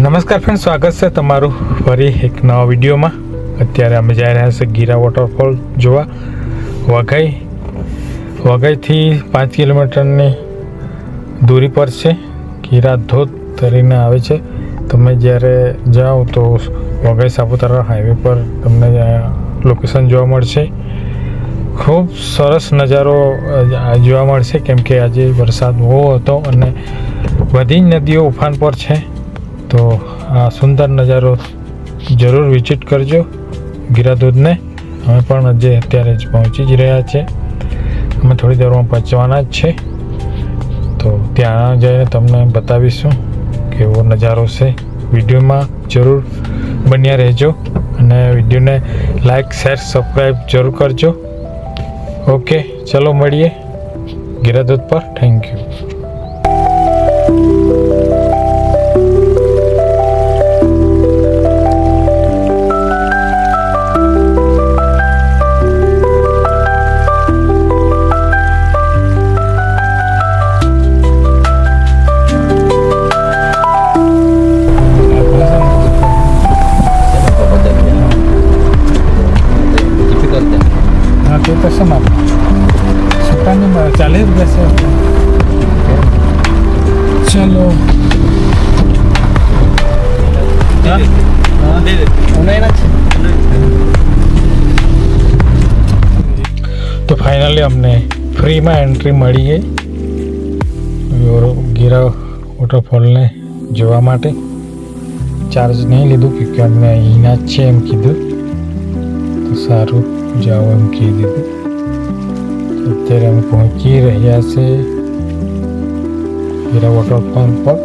નમસ્કાર ફ્રેન્ડ, સ્વાગત છે તમારું ફરી એક નવા વિડીયોમાં. અત્યારે અમે જઈ રહ્યા છીએ ગીરા વોટરફોલ જોવા. વઘઈથી 5 કિલોમીટરની દૂરી પર છે. ગીરા ધોધ તરીને આવે છે. તમે જ્યારે જાઓ તો વઘઈ સાપુતારા હાઈવે પર તમને લોકેશન જોવા મળશે. ખૂબ સરસ નજારો જોવા મળશે, કેમ કે આજે વરસાદ બહુ હતો અને બધી નદીઓ ઉફાન પર છે. તો આ સુંદર નજારો જરૂર વિઝિટ કરજો ગીરા ધોધને. અમે પણ અત્યારે જ પહોંચી જ રહ્યા છીએ. અમે થોડી દેરમાં પહોંચવાના જ છે, તો ત્યાં જઈને તમને બતાવીશું કેવો નજારો છે. વિડીયોમાં જરૂર બન્યા રહેજો અને વિડીયોને લાઈક, શેર, સબસ્ક્રાઈબ જરૂર કરજો. ઓકે, ચલો મળીએ ગીરા ધોધ પર. Thank you. कसं मार सुखाने चालेल कसं. चलो તો ફાઇનલી અમને ફ્રીમાં એન્ટ્રી મળી ગઈ ગીરા વોટરફોલને જોવા માટે. ચાર્જ નહીં લીધું કે અમને અહીંના જ છે એમ કીધું, તો સારું જાઓ એમ કહી દીધું. અત્યારે અમે પહોંચી રહ્યા છે ગીરા વોટરફોલ પર.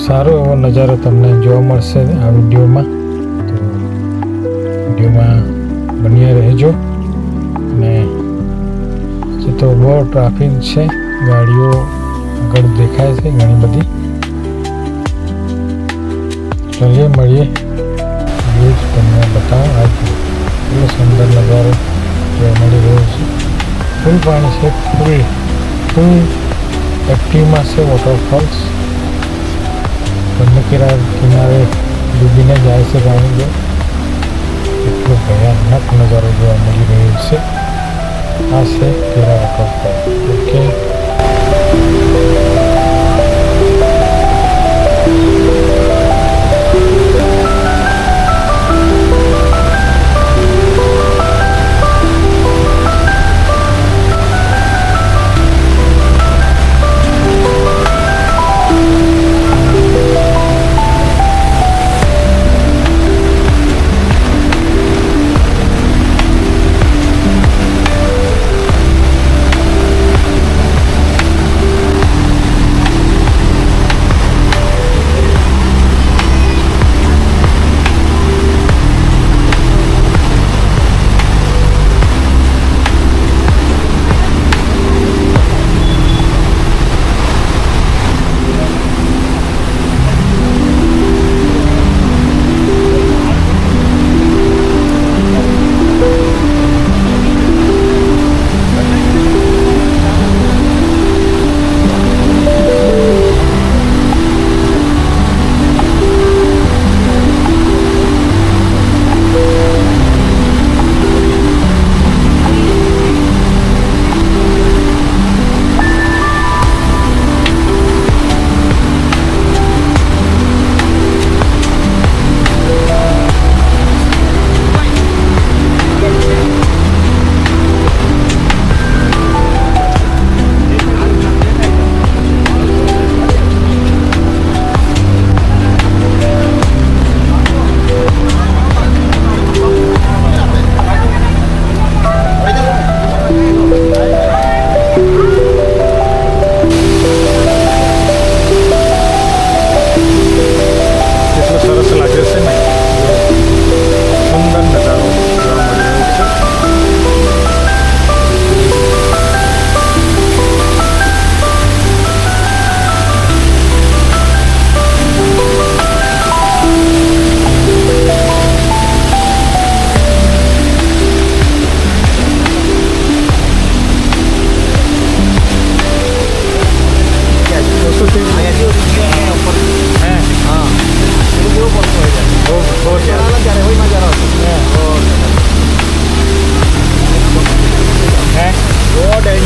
સારો એવો નજારો તમને જોવા મળશે આ વિડીયોમાં, તો વિડીયોમાં બન્યા રહેજો. અને હજી તો બહુ ટ્રાફિક છે, ગાડીઓ આગળ દેખાય છે ઘણી બધી. ચલીએ મળીએ, વ્યૂઝ તમને બતાવો. આજ એટલો સુંદર નજારો જોવા મળી રહ્યો છે. ફૂલ પાણી છે, ફૂલ એક્ટિવમાં છે વોટરફોલ્સ. બંને કિનારે ડૂબીને જાય છે પાણી. જો એટલો ભયાનક નજારો જોવા મળી રહ્યો છે. આ છે ગીરા વોટરફોલ. ઓકે,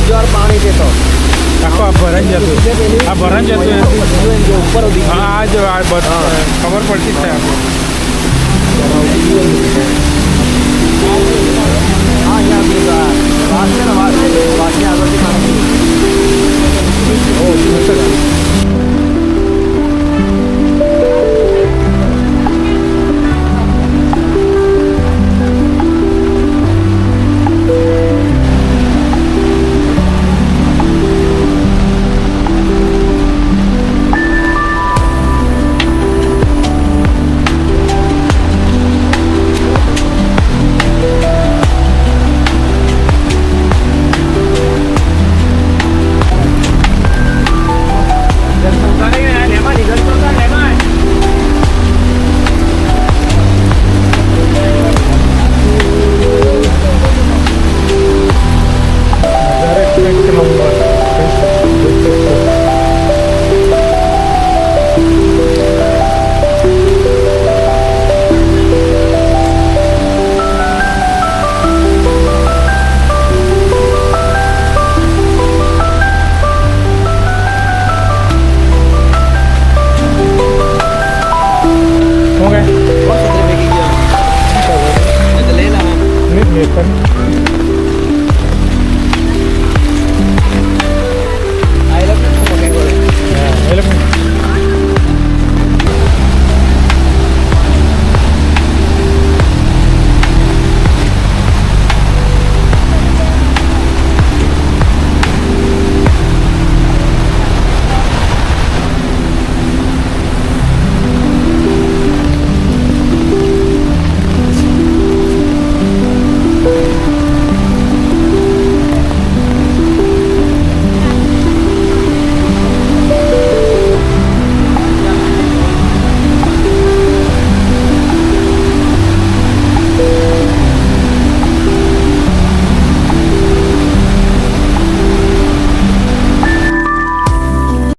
બીજો પાણી છે તો આખો આ ભરાઈ જતું આ ભરાઈ જતું ઉપર ઉડી હા આ જો આ ખબર પડતી જ છે હા અહીંયા વાત છે ને વાતની આગળથી પાણી નંબર